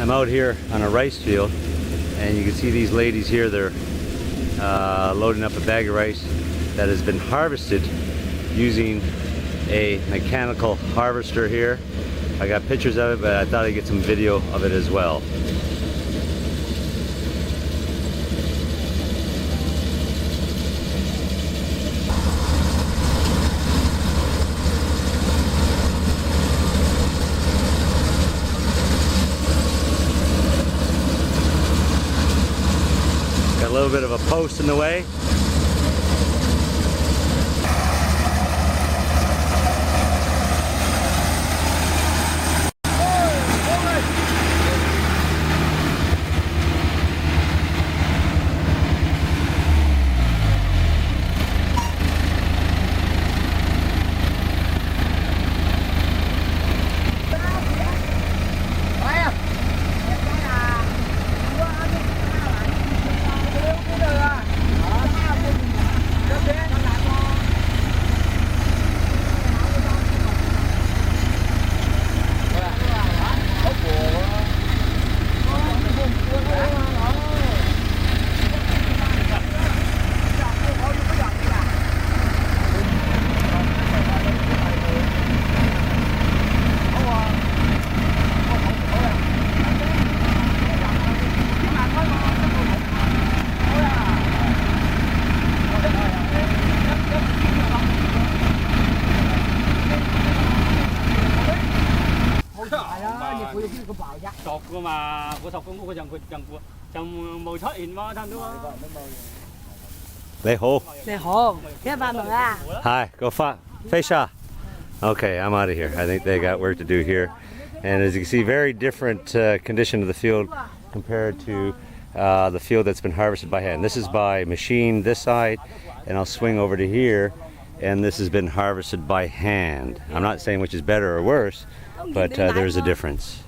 I'm out here on a rice field, and you can see these ladies here. They're loading up a bag of rice that has been harvested using a mechanical harvester here. I got pictures of it, but I thought I'd get some video of it as well. Got a little bit of a post in the way. Sọt cơ mà của sọt cũng có chẳng mồi thoát in mà thằng đúng không? Lê Hồ. Lê Hồ, cái ba mừng à? Hi, go Feisha. Okay, I'm out of here. I think they got work to do here. And as you can see, very different condition of the field compared to the field that's been harvested by hand. This is by machine this side, and I'll swing over to here, and this has been harvested by hand. I'm not saying which is better or worse, but there's a difference.